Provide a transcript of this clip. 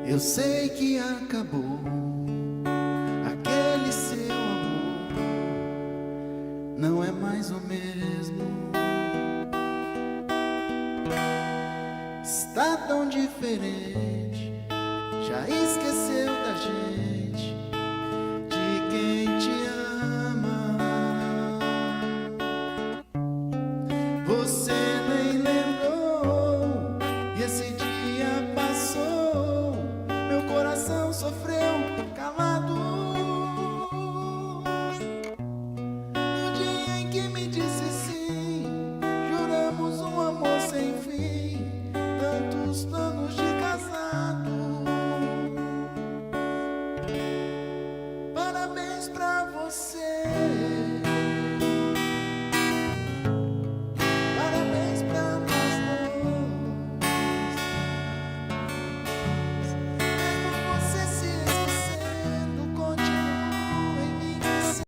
Eu sei que acabou aquele seu amor, não é mais o mesmo. Está tão diferente, já esqueceu da gente.